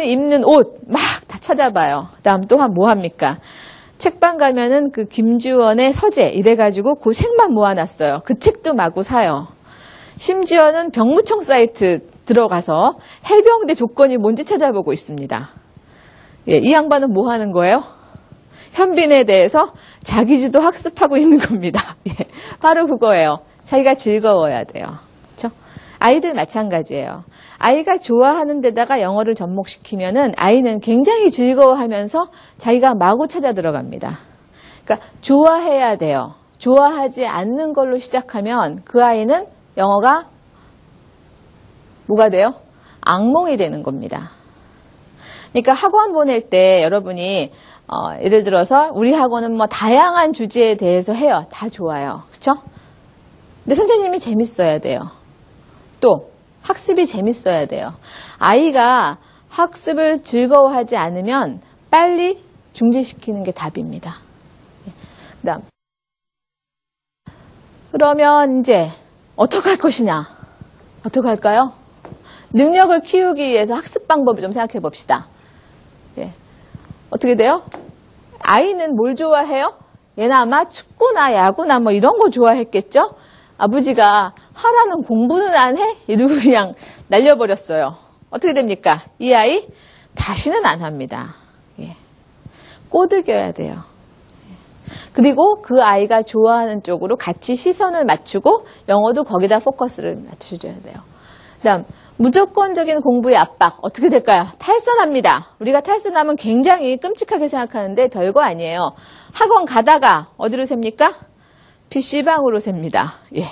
입는 옷 막 다 찾아봐요. 그다음 또한 뭐 합니까? 책방 가면은 그 김주원의 서재 이래가지고 그 책만 모아놨어요. 그 책도 마구 사요. 심지어는 병무청 사이트 들어가서 해병대 조건이 뭔지 찾아보고 있습니다. 예, 이 양반은 뭐 하는 거예요? 현빈에 대해서 자기주도 학습하고 있는 겁니다. 예, 바로 그거예요. 자기가 즐거워야 돼요. 그렇죠? 아이들 마찬가지예요. 아이가 좋아하는 데다가 영어를 접목시키면은 아이는 굉장히 즐거워하면서 자기가 마구 찾아 들어갑니다. 그러니까 좋아해야 돼요. 좋아하지 않는 걸로 시작하면 그 아이는 영어가 뭐가 돼요? 악몽이 되는 겁니다. 그러니까 학원 보낼 때 여러분이 예를 들어서 우리 학원은 뭐 다양한 주제에 대해서 해요. 다 좋아요. 그렇죠? 근데 선생님이 재밌어야 돼요. 또 학습이 재밌어야 돼요. 아이가 학습을 즐거워하지 않으면 빨리 중지시키는 게 답입니다. 그다음 그러면 이제 어떻게 할 것이냐? 어떻게 할까요? 능력을 키우기 위해서 학습 방법을 좀 생각해 봅시다. 예. 어떻게 돼요? 아이는 뭘 좋아해요? 얘는 아마 축구나 야구나 뭐 이런 거 좋아했겠죠? 아버지가 하라는 공부는 안 해? 이러고 그냥 날려버렸어요. 어떻게 됩니까? 이 아이 다시는 안 합니다. 예. 꼬드겨야 돼요. 그리고 그 아이가 좋아하는 쪽으로 같이 시선을 맞추고 영어도 거기다 포커스를 맞춰줘야 돼요. 그다음 무조건적인 공부의 압박 어떻게 될까요? 탈선합니다. 우리가 탈선하면 굉장히 끔찍하게 생각하는데 별거 아니에요. 학원 가다가 어디로 셉니까? PC방으로 셉니다. 예.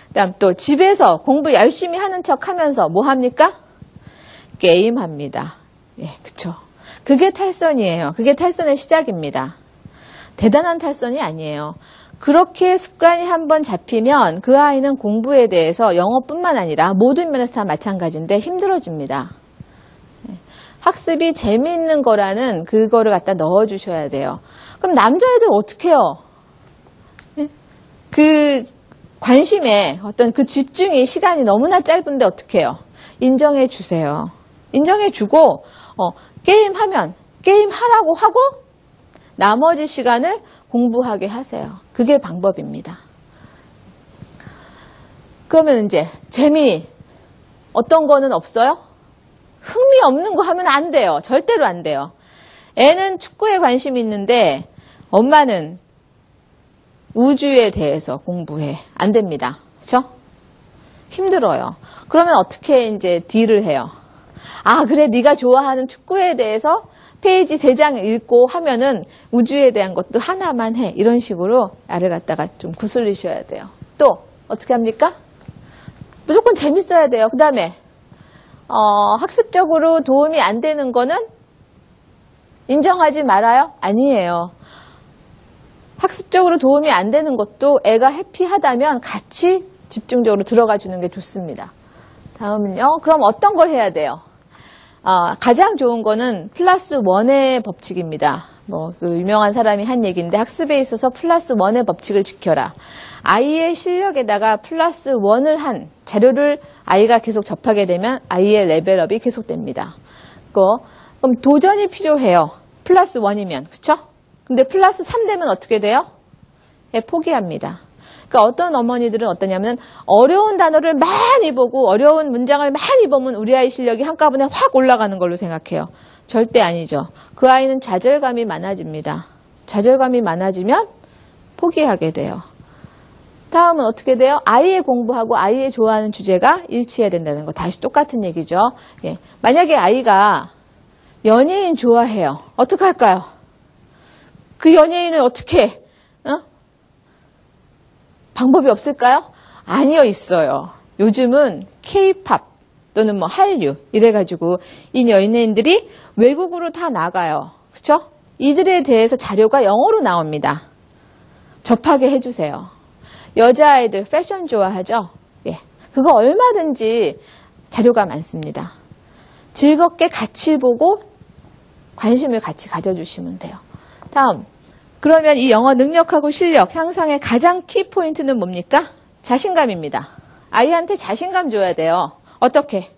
그다음 또 집에서 공부 열심히 하는 척 하면서 뭐 합니까? 게임합니다. 예, 그쵸. 그게 탈선이에요. 그게 탈선의 시작입니다. 대단한 탈선이 아니에요. 그렇게 습관이 한번 잡히면 그 아이는 공부에 대해서 영어뿐만 아니라 모든 면에서 다 마찬가지인데 힘들어집니다. 학습이 재미있는 거라는 그거를 갖다 넣어주셔야 돼요. 그럼 남자애들 어떻게 해요? 그 관심에 어떤 그 집중이 시간이 너무나 짧은데 어떻게 해요? 인정해 주세요. 인정해 주고 게임하면 게임하라고 하고 나머지 시간을 공부하게 하세요. 그게 방법입니다. 그러면 이제 재미 어떤 거는 없어요? 흥미 없는 거 하면 안 돼요. 절대로 안 돼요. 애는 축구에 관심이 있는데 엄마는 우주에 대해서 공부해. 안 됩니다. 그렇죠? 힘들어요. 그러면 어떻게 이제 딜을 해요? 아, 그래 네가 좋아하는 축구에 대해서 페이지 3장 읽고 하면은 우주에 대한 것도 하나만 해. 이런 식으로 애를 갖다가 좀 구슬리셔야 돼요. 또 어떻게 합니까? 무조건 재밌어야 돼요. 그 다음에 학습적으로 도움이 안 되는 거는 인정하지 말아요? 아니에요. 학습적으로 도움이 안 되는 것도 애가 해피하다면 같이 집중적으로 들어가 주는 게 좋습니다. 다음은요. 그럼 어떤 걸 해야 돼요? 가장 좋은 거는 플러스 원의 법칙입니다. 그 유명한 사람이 한 얘기인데 학습에 있어서 플러스 원의 법칙을 지켜라. 아이의 실력에다가 플러스 원을 한 자료를 아이가 계속 접하게 되면 아이의 레벨업이 계속됩니다. 그럼 도전이 필요해요. 플러스 원이면, 그쵸? 근데 플러스 3 되면 어떻게 돼요? 예, 포기합니다. 그러니까 어떤 어머니들은 어떠냐면 어려운 단어를 많이 보고 어려운 문장을 많이 보면 우리 아이 실력이 한꺼번에 확 올라가는 걸로 생각해요. 절대 아니죠. 그 아이는 좌절감이 많아집니다. 좌절감이 많아지면 포기하게 돼요. 다음은 어떻게 돼요? 아이의 공부하고 아이의 좋아하는 주제가 일치해야 된다는 거. 다시 똑같은 얘기죠. 예. 만약에 아이가 연예인 좋아해요. 어떻게 할까요? 그 연예인을 어떻게 방법이 없을까요? 아니요, 있어요. 요즘은 K-팝 또는 한류 이래가지고 이 연예인들이 외국으로 다 나가요. 그렇죠? 이들에 대해서 자료가 영어로 나옵니다. 접하게 해주세요. 여자아이들 패션 좋아하죠? 예, 그거 얼마든지 자료가 많습니다. 즐겁게 같이 보고 관심을 같이 가져주시면 돼요. 다음. 그러면 이 영어 능력하고 실력 향상의 가장 키포인트는 뭡니까? 자신감입니다. 아이한테 자신감 줘야 돼요. 어떻게?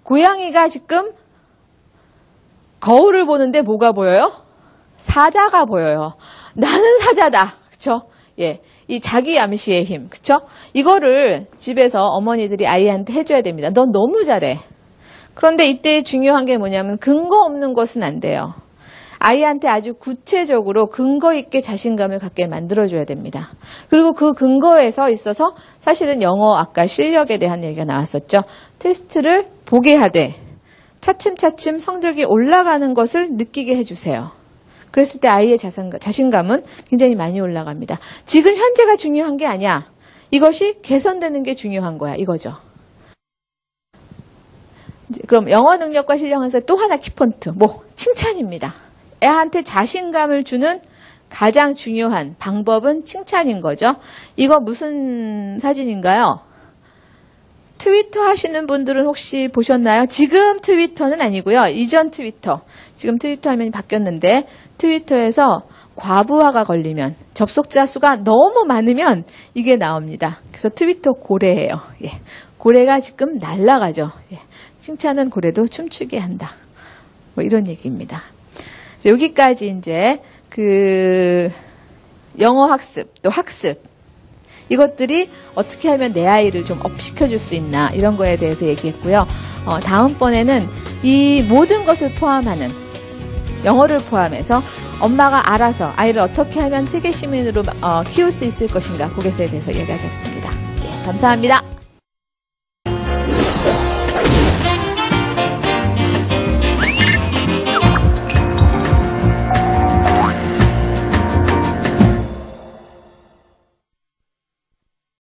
고양이가 지금 거울을 보는데 뭐가 보여요? 사자가 보여요. 나는 사자다. 그쵸? 예. 이 자기 암시의 힘. 그쵸? 이거를 집에서 어머니들이 아이한테 해줘야 됩니다. 넌 너무 잘해. 그런데 이때 중요한 게 뭐냐면 근거 없는 것은 안 돼요. 아이한테 아주 구체적으로 근거 있게 자신감을 갖게 만들어줘야 됩니다. 그리고 그 근거에서 있어서 사실은 영어 아까 실력에 대한 얘기가 나왔었죠. 테스트를 보게 하되 차츰차츰 성적이 올라가는 것을 느끼게 해주세요. 그랬을 때 아이의 자신감은 굉장히 많이 올라갑니다. 지금 현재가 중요한 게 아니야. 이것이 개선되는 게 중요한 거야. 이거죠. 그럼 영어 능력과 실력에서 또 하나 키포인트. 칭찬입니다. 애한테 자신감을 주는 가장 중요한 방법은 칭찬인 거죠. 이거 무슨 사진인가요? 트위터 하시는 분들은 혹시 보셨나요? 지금 트위터는 아니고요. 이전 트위터. 지금 트위터 화면이 바뀌었는데 트위터에서 과부하가 걸리면 접속자 수가 너무 많으면 이게 나옵니다. 그래서 트위터 고래예요. 예. 고래가 지금 날아가죠. 예. 칭찬은 고래도 춤추게 한다. 이런 얘기입니다. 여기까지 이제 영어 학습, 또 학습 이것들이 어떻게 하면 내 아이를 좀 업시켜줄 수 있나 이런 거에 대해서 얘기했고요. 다음번에는 이 모든 것을 포함하는 영어를 포함해서 엄마가 알아서 아이를 어떻게 하면 세계 시민으로 키울 수 있을 것인가 그것에 대해서 얘기하겠습니다. 예, 감사합니다.